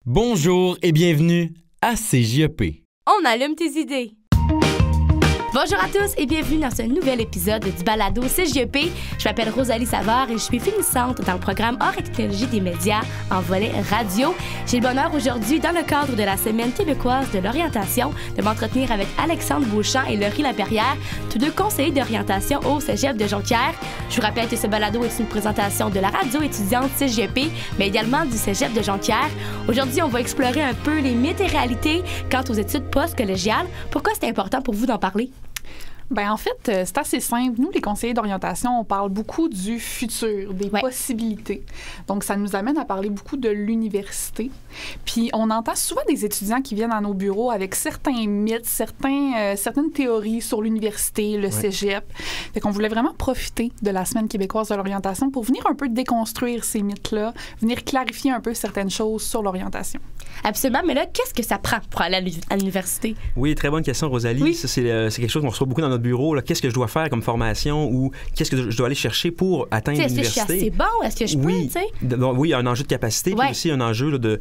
Bonjour et bienvenue à CJEP. On allume tes idées. Bonjour à tous et bienvenue dans ce nouvel épisode du balado CJEP. Je m'appelle Rosalie Savard et je suis finissante dans le programme Art et technologie des médias en volet radio. J'ai le bonheur aujourd'hui, dans le cadre de la Semaine québécoise de l'orientation, de m'entretenir avec Alexandre Beauchamp et Laurie Laperrière, tous deux conseillers d'orientation au Cégep de Jonquière. Je vous rappelle que ce balado est une présentation de la radio étudiante CJEP, mais également du Cégep de Jonquière. Aujourd'hui, on va explorer un peu les mythes et réalités quant aux études post-collégiales. Pourquoi c'est important pour vous d'en parler? Bien, en fait, c'est assez simple. Nous, les conseillers d'orientation, on parle beaucoup du futur, des possibilités. Donc, ça nous amène à parler beaucoup de l'université. Puis, on entend souvent des étudiants qui viennent à nos bureaux avec certains mythes, certaines théories sur l'université, le cégep. Fait qu'on voulait vraiment profiter de la Semaine québécoise de l'orientation pour venir un peu déconstruire ces mythes-là, venir clarifier un peu certaines choses sur l'orientation. Absolument, mais là, qu'est-ce que ça prend pour aller à l'université? Oui, très bonne question, Rosalie. Oui. Ça, c'est quelque chose qu'on reçoit beaucoup dans notre bureau. Là. Qu'est-ce que je dois faire comme formation ou qu'est-ce que je dois aller chercher pour atteindre l'université? Est-ce que je suis assez bon? Est-ce que je peux, tu sais? Oui, il y a un enjeu de capacité, puis aussi un enjeu là, de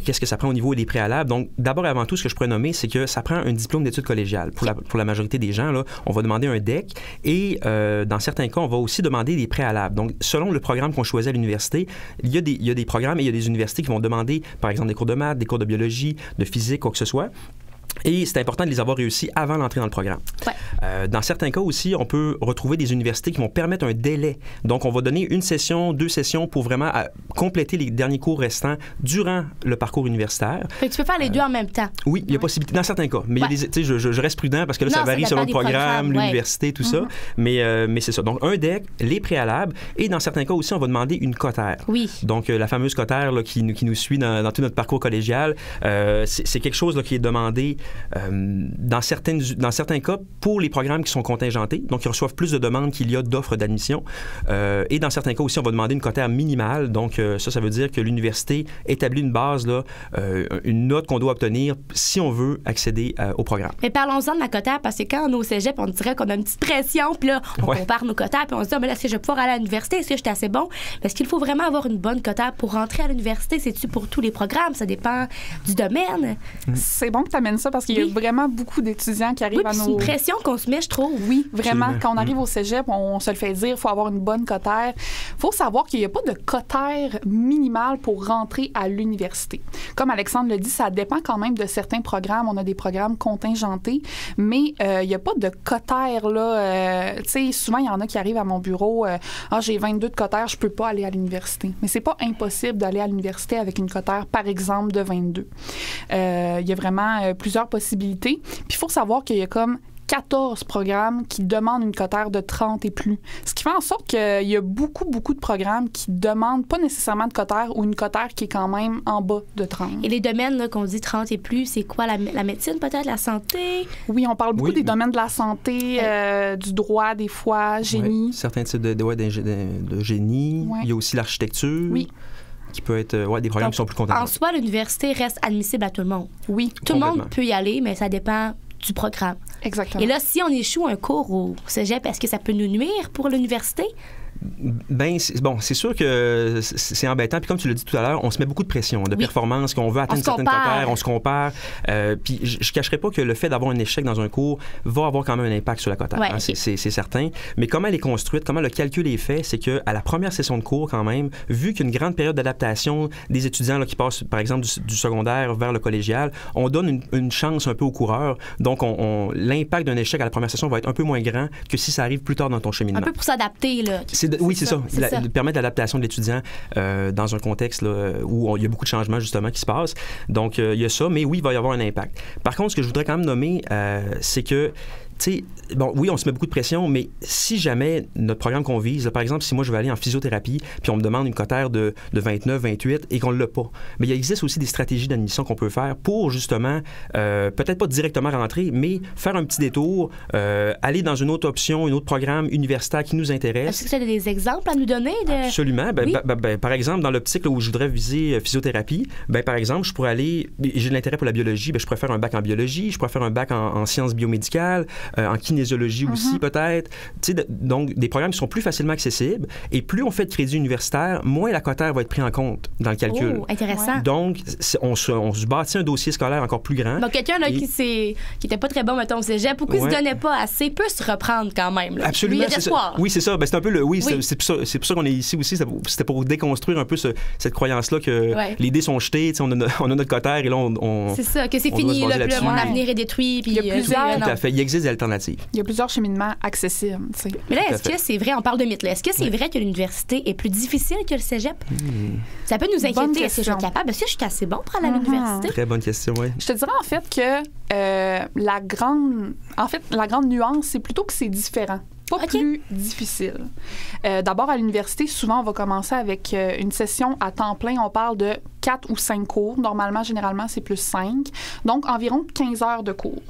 qu'est-ce que ça prend au niveau des préalables. Donc, d'abord et avant tout, ce que je pourrais nommer, c'est que ça prend un diplôme d'études collégiales. Pour la majorité des gens, là, on va demander un DEC et dans certains cas, on va aussi demander des préalables. Donc, selon le programme qu'on choisit à l'université, il y a des programmes et il y a des universités qui vont demander, par exemple, des cours de maths, des cours de biologie, de physique, quoi que ce soit. Et c'est important de les avoir réussis avant l'entrée dans le programme. Ouais. Dans certains cas aussi, on peut retrouver des universités qui vont permettre un délai. Donc, on va donner une session, 2 sessions pour vraiment compléter les derniers cours restants durant le parcours universitaire. Fait que tu peux faire les deux en même temps. Oui, il y a possibilité dans certains cas. Mais je reste prudent parce que là, ça varie selon le programme, l'université, tout ça. Mais c'est ça. Donc, un DEC, les préalables et dans certains cas aussi, on va demander une cotère. Oui. Donc, la fameuse cotère là, qui nous suit dans tout notre parcours collégial, c'est quelque chose là, qui est demandé dans certains cas pour les programmes qui sont contingentés, donc ils reçoivent plus de demandes qu'il y a d'offres d'admission. Et dans certains cas aussi, on va demander une cotère minimale. Donc ça veut dire que l'université établit une base, là, une note qu'on doit obtenir si on veut accéder au programme. Mais parlons-en de la cotère, parce que quand on est au cégep, on dirait qu'on a une petite pression, puis là, on compare nos cotères, puis on se dit, mais là, est-ce que je vais pouvoir aller à l'université? Est-ce que je suis assez bon? Mais est-ce qu'il faut vraiment avoir une bonne cotère pour rentrer à l'université? C'est-tu pour tous les programmes? Ça dépend du domaine. C'est bon que tu amènes ça parce qu'il y a vraiment beaucoup d'étudiants qui arrivent à nos... c'est une pression qu'on se met, je trouve. Oui, vraiment. Absolument. Quand on arrive au cégep, on se le fait dire, il faut avoir une bonne cotère. Il faut savoir qu'il n'y a pas de cotère minimale pour rentrer à l'université. Comme Alexandre le dit, ça dépend quand même de certains programmes. On a des programmes contingentés, mais il n'y a pas de cotère, là. Tu sais, souvent, il y en a qui arrivent à mon bureau, j'ai 22 de cotère, je peux pas aller à l'université. Mais c'est pas impossible d'aller à l'université avec une cotère, par exemple, de 22. Il y a vraiment plusieurs possibilités. Puis il faut savoir qu'il y a comme 14 programmes qui demandent une cotère de 30 et plus. Ce qui fait en sorte qu'il y a beaucoup de programmes qui demandent pas nécessairement de cotère ou une cotère qui est quand même en bas de 30. Et les domaines là, qu'on dit 30 et plus, c'est quoi? La médecine peut-être? La santé? Oui, on parle beaucoup des domaines de la santé, du droit des fois, génie. Oui, certains types de génie. Ouais. Il y a aussi l'architecture. Oui. Qui peut être des programmes qui sont plus contingents. En soi, l'université reste admissible à tout le monde. Oui. Tout le monde peut y aller, mais ça dépend du programme. Exactement. Et là, si on échoue un cours au cégep, est-ce que ça peut nous nuire pour l'université? Ben, c'est sûr que c'est embêtant. Puis comme tu l'as dit tout à l'heure, on se met beaucoup de pression, de performance, qu'on veut atteindre certaines cotères, on se compare. Puis je cacherai pas que le fait d'avoir un échec dans un cours va avoir quand même un impact sur la cotère. Ouais, c'est certain. Mais comment elle est construite, comment le calcul est fait, c'est qu'à la première session de cours, quand même, vu qu'il y a une grande période d'adaptation des étudiants là, qui passent, par exemple, du secondaire vers le collégial, on donne une chance un peu aux coureurs. Donc, l'impact d'un échec à la première session va être un peu moins grand que si ça arrive plus tard dans ton cheminement. Un peu pour s'adapter, là. Oui, c'est ça. Permettre l'adaptation de l'étudiant dans un contexte là, où il y a beaucoup de changements, justement, qui se passent. Donc, il y a ça, mais oui, il va y avoir un impact. Par contre, ce que je voudrais quand même nommer, c'est que bon, oui, on se met beaucoup de pression, mais si jamais notre programme qu'on vise, là, par exemple, si moi je veux aller en physiothérapie, puis on me demande une cotère de 29, 28 et qu'on ne l'a pas, mais il existe aussi des stratégies d'admission qu'on peut faire pour justement, peut-être pas directement rentrer, mais faire un petit détour, aller dans une autre option, un autre programme universitaire qui nous intéresse. Est-ce que tu as des exemples à nous donner? Absolument. Par exemple, dans l'optique là, où je voudrais viser physiothérapie, par exemple, je pourrais aller, j'ai de l'intérêt pour la biologie, je pourrais faire un bac en biologie, je pourrais faire un bac en sciences biomédicales, en kinésiologie aussi peut-être. Donc, des programmes qui sont plus facilement accessibles. Et plus on fait de crédit universitaire, moins la cotère va être pris en compte dans le calcul. Oh, intéressant. Donc, on se bâtit un dossier scolaire encore plus grand. Donc, quelqu'un là, qui était pas très bon, mettons, au cégep, ou qui se donnait pas assez, peut se reprendre quand même. Là. Absolument. Lui, il y a d'espoir. Oui, c'est ça. Ben, c'est un peu c'est pour ça qu'on est ici aussi. C'était pour déconstruire un peu cette croyance-là que les dés sont jetés, on a notre cotère et là, on c'est ça, que c'est fini, là, puis mon avenir est détruit. Puis il y a plusieurs... Tout à fait. Il existe des alternatives. Il y a plusieurs cheminements accessibles. T'sais. Mais là, est-ce que c'est vrai, on parle de mythe, là, est-ce que c'est vrai que l'université est plus difficile que le cégep? Ça peut nous inquiéter. Est-ce que je suis capable? Est-ce que je suis assez bon pour aller à l'université? Très bonne question, oui. Je te dirais en fait que la grande nuance, c'est plutôt que c'est différent. Pas plus difficile. D'abord, à l'université, souvent, on va commencer avec une session à temps plein. On parle de 4 ou 5 cours. Normalement, généralement, c'est plus 5. Donc, environ 15 heures de cours.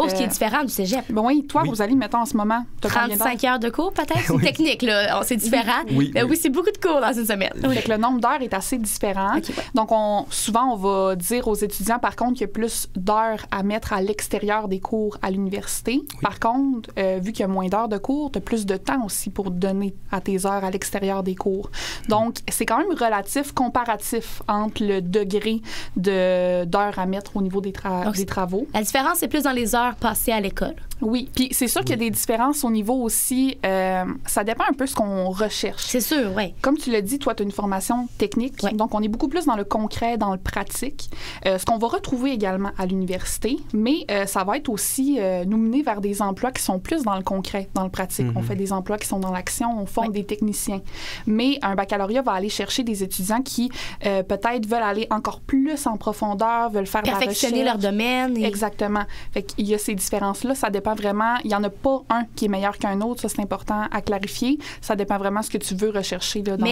Ce qui est différent du cégep. Ben oui, toi, Rosalie, mettons en ce moment, 35 heures de cours, peut-être? C'est technique, là. C'est différent. Oui, c'est beaucoup de cours dans une semaine. Fait que le nombre d'heures est assez différent. Donc, souvent, on va dire aux étudiants, par contre, qu'il y a plus d'heures à mettre à l'extérieur des cours à l'université. Par contre, vu qu'il y a moins d'heures de cours, tu as plus de temps aussi pour donner à tes heures à l'extérieur des cours. Donc, c'est quand même relatif, comparatif entre le degré d'heures à mettre au niveau des travaux. La différence, c'est plus dans les heures passées à l'école. Oui, puis c'est sûr qu'il y a des différences au niveau aussi, ça dépend un peu de ce qu'on recherche. C'est sûr, oui. Comme tu l'as dit, toi, tu as une formation technique, donc on est beaucoup plus dans le concret, dans le pratique, ce qu'on va retrouver également à l'université, mais ça va être aussi nous mener vers des emplois qui sont plus dans le concret, dans le pratique. On fait des emplois qui sont dans l'action, on forme des techniciens. Mais un baccalauréat va aller chercher des étudiants qui peut-être veulent aller encore plus en profondeur, veulent faire de la recherche. Perfectionner leur domaine. Exactement. Fait qu'il y a ces différences-là, ça dépend vraiment. Il n'y en a pas un qui est meilleur qu'un autre, ça c'est important à clarifier. Ça dépend vraiment de ce que tu veux rechercher là, dans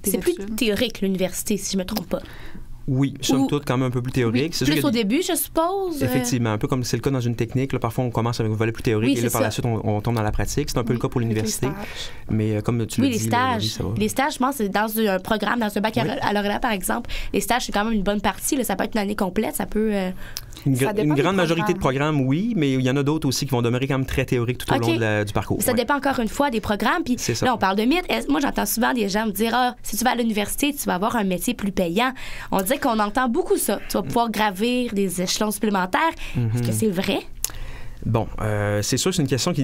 tes études. C'est plus théorique l'université, si je ne me trompe pas. Oui, somme toute, quand même un peu plus théorique. Oui, plus au début, je suppose. Effectivement, un peu comme c'est le cas dans une technique. Là, parfois, on commence avec un volet plus théorique et là, par la suite, on tombe dans la pratique. C'est un peu le cas pour l'université. Mais comme tu l'as dit... Les stages. Les stages, je pense, c'est dans un programme, dans un baccalauréat, par exemple. Les stages, c'est quand même une bonne partie. Là, ça peut être une année complète, ça peut... Une grande majorité de programmes, oui, mais il y en a d'autres aussi qui vont demeurer quand même très théoriques tout au long du parcours. Ça dépend encore une fois des programmes. Puis là, on parle de mythe. Moi, j'entends souvent des gens me dire si tu vas à l'université, tu vas avoir un métier plus payant. On dit qu'on entend beaucoup ça. Tu vas pouvoir gravir des échelons supplémentaires. Est-ce que c'est vrai? Bon, c'est sûr, c'est une question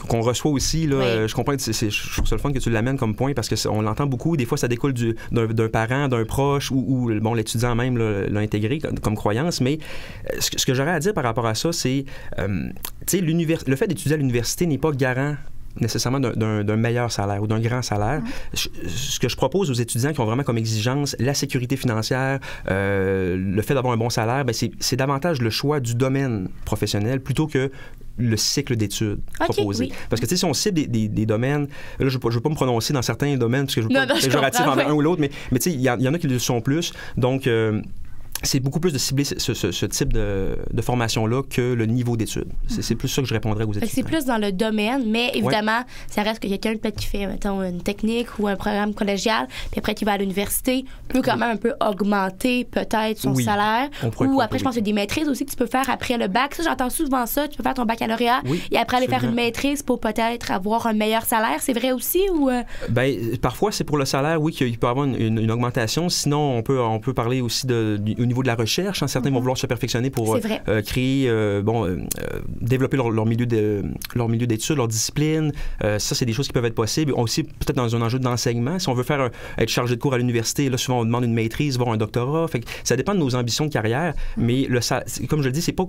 qu'on reçoit aussi. Là. Je comprends que je trouve ça le fun que tu l'amènes comme point parce qu'on l'entend beaucoup. Des fois, ça découle d'un parent, d'un proche ou l'étudiant même l'a intégré comme croyance. Mais ce que j'aurais à dire par rapport à ça, c'est le fait d'étudier à l'université n'est pas garant nécessairement d'un meilleur salaire ou d'un grand salaire. Ce que je propose aux étudiants qui ont vraiment comme exigence la sécurité financière, le fait d'avoir un bon salaire, c'est davantage le choix du domaine professionnel plutôt que le cycle d'études proposé. Oui. Parce que, si on cible des domaines, là, je ne veux pas me prononcer dans certains domaines parce que je veux pas être péjoratif envers un ou l'autre, mais il y en a qui le sont plus. Donc, c'est beaucoup plus de cibler ce type de formation-là que le niveau d'études. C'est plus ça que je répondrais aux étudiants. C'est plus dans le domaine, mais évidemment, ça reste que quelqu'un peut-être qui fait, mettons, une technique ou un programme collégial, puis après qui va à l'université, peut quand même un peu augmenter peut-être son salaire. Ou après, je pense qu'il y a des maîtrises aussi que tu peux faire après le bac. Ça, j'entends souvent ça. Tu peux faire ton baccalauréat et après aller faire une maîtrise pour peut-être avoir un meilleur salaire. C'est vrai aussi ou... Parfois, c'est pour le salaire, oui, qu'il peut y avoir une augmentation. Sinon, on peut parler aussi au niveau de la recherche. Certains vont vouloir se perfectionner pour créer, développer leur milieu d'études, leur discipline. Ça, c'est des choses qui peuvent être possibles. Aussi, peut-être dans un enjeu d'enseignement. Si on veut être chargé de cours à l'université, là, souvent, on demande une maîtrise, voire un doctorat. Fait que ça dépend de nos ambitions de carrière. Mais comme je le dis, c'est pas...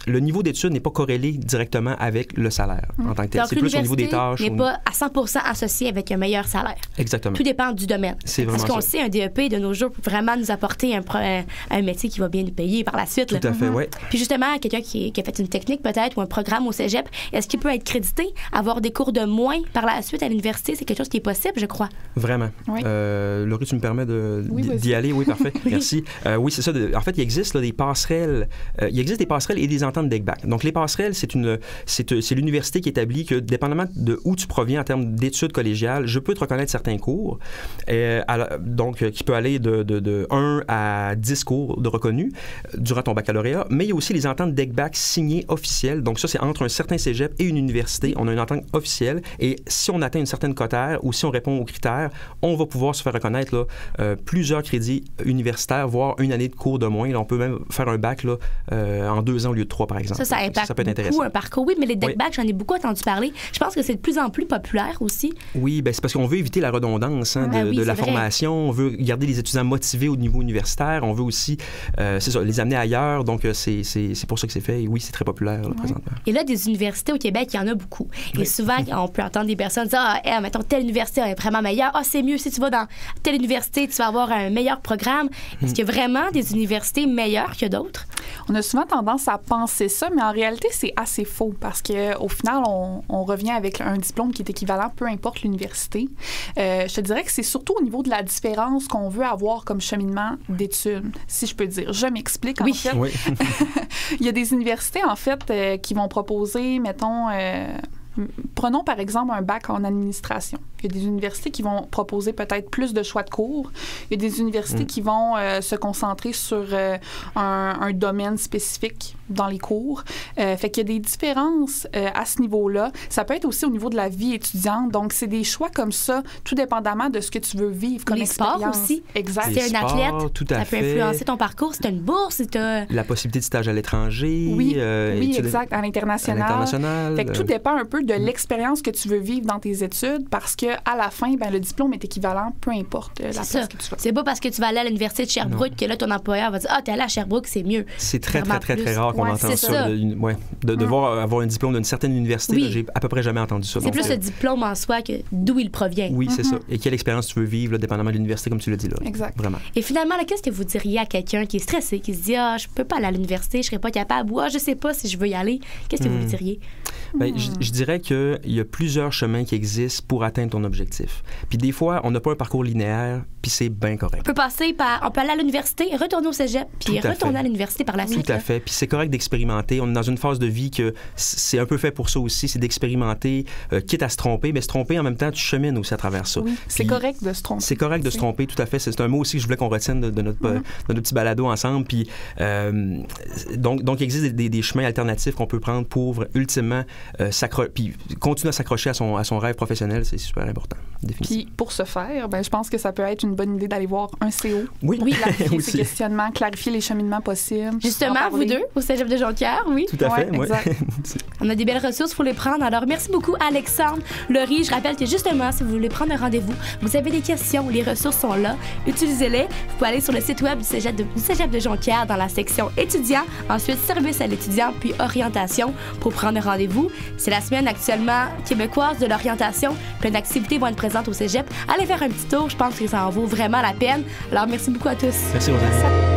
Le niveau d'études n'est pas corrélé directement avec le salaire en tant que tel. Donc, c'est plus au niveau des tâches. N'est pas à 100% associé avec un meilleur salaire. Exactement. Tout dépend du domaine. C'est vraiment parce qu'on sait, un DEP de nos jours peut vraiment nous apporter un métier qui va bien nous payer par la suite. Tout à fait, oui. Puis justement, quelqu'un qui a fait une technique peut-être ou un programme au cégep, est-ce qu'il peut être crédité, avoir des cours de moins par la suite à l'université? C'est quelque chose qui est possible, je crois. Vraiment. Oui. Laurie, tu me permets d'y aller? Oui, parfait. Merci. Oui, c'est ça. En fait, il existe des passerelles. Il existe des passerelles et des ententes DECBAC. Donc, les passerelles, c'est l'université qui établit que, dépendamment de où tu proviens en termes d'études collégiales, je peux te reconnaître certains cours, donc qui peut aller de 1 à 10 cours de reconnus durant ton baccalauréat, mais il y a aussi les ententes DECBAC signées officielles. Donc, ça, c'est entre un certain cégep et une université. On a une entente officielle et si on atteint une certaine quotaire ou si on répond aux critères, on va pouvoir se faire reconnaître là, plusieurs crédits universitaires, voire une année de cours de moins. Là, on peut même faire un bac là, en 2 ans au lieu de 3, par exemple. Ça impacte peut être intéressant. beaucoup un parcours. Oui, mais les DECBAC, j'en ai beaucoup entendu parler. Je pense que c'est de plus en plus populaire aussi. Oui, ben c'est parce qu'on veut éviter la redondance de la formation. On veut garder les étudiants motivés au niveau universitaire. On veut aussi les amener ailleurs. Donc, c'est pour ça que c'est fait. Et oui, c'est très populaire là, présentement. Et là, des universités au Québec, il y en a beaucoup. Et souvent, on peut entendre des personnes dire mettons, telle université est vraiment meilleure. C'est mieux si tu vas dans telle université, tu vas avoir un meilleur programme. Est-ce qu'il y a vraiment des universités meilleures que d'autres? On a souvent tendance à penser ça, mais en réalité, c'est assez faux parce qu'au final, on revient avec un diplôme qui est équivalent, peu importe l'université. Je te dirais que c'est surtout au niveau de la différence qu'on veut avoir comme cheminement d'études, si je peux dire. Je m'explique. En fait, il y a des universités, en fait, qui vont proposer, mettons... Prenons par exemple un bac en administration. Il y a des universités qui vont proposer peut-être plus de choix de cours. Il y a des universités qui vont se concentrer sur un domaine spécifique dans les cours. Fait qu'il y a des différences à ce niveau-là. Ça peut être aussi au niveau de la vie étudiante. Donc, c'est des choix comme ça, tout dépendamment de ce que tu veux vivre comme expérience. Les sports aussi. Exact. Si tu es un athlète, ça peut influencer ton parcours. Si tu as une bourse, si tu as... La possibilité de stage à l'étranger. Oui, exact, à l'international. Fait que tout dépend un peu de l'expérience que tu veux vivre dans tes études parce que à la fin, le diplôme est équivalent, peu importe la place que tu vas. C'est pas parce que tu vas aller à l'université de Sherbrooke que là, ton employeur va dire « t'es allé à Sherbrooke, c'est mieux. » C'est très rare qu'on entende ça. De voir avoir un diplôme d'une certaine université, là, j'ai à peu près jamais entendu ça. C'est plus le diplôme en soi que d'où il provient. Oui, c'est ça. Et quelle expérience tu veux vivre, là, dépendamment de l'université, comme tu l'as dit. Là. Exact. Vraiment. Et finalement, là, qu'est-ce que vous diriez à quelqu'un qui est stressé, qui se dit « je peux pas aller à l'université, je serais pas capable » ou « je sais pas si je veux y aller ». Qu'est-ce que vous lui diriez? Je dirais qu'il y a plusieurs chemins qui existent pour atteindre ton objectif. Puis des fois, on n'a pas un parcours linéaire, puis c'est bien correct. On peut aller à l'université, retourner au cégep, puis retourner à l'université par la suite. Tout à fait. Puis c'est correct d'expérimenter. On est dans une phase de vie que c'est un peu fait pour ça aussi, c'est d'expérimenter, quitte à se tromper, mais se tromper en même temps, tu chemines aussi à travers ça. Oui, c'est correct de se tromper. C'est correct de se tromper, tout à fait. C'est un mot aussi que je voulais qu'on retienne de notre petit balado ensemble. Puis donc il existe des chemins alternatifs qu'on peut prendre pour ultimement puis continuer à s'accrocher à son rêve professionnel, c'est super important, définitivement. Puis pour ce faire, je pense que ça peut être une bonne idée d'aller voir un CO. Oui. Clarifier ses questionnements, clarifier les cheminements possibles. Justement, vous deux, au Cégep de Jonquière, oui. Tout à fait, oui. On a des belles ressources, il faut les prendre. Alors, merci beaucoup, Alexandre Laurie. Je rappelle que justement, si vous voulez prendre un rendez-vous, vous avez des questions, les ressources sont là. Utilisez-les. Vous pouvez aller sur le site web du Cégep de Jonquière dans la section étudiants, ensuite service à l'étudiant, puis orientation pour prendre un rendez-vous. C'est la semaine actuellement québécoise de l'orientation. Plein d'activités vont être présentes au Cégep. Allez faire un petit tour, je pense que ça en vaut vraiment la peine. Alors, merci beaucoup à tous. Merci, Rosalie.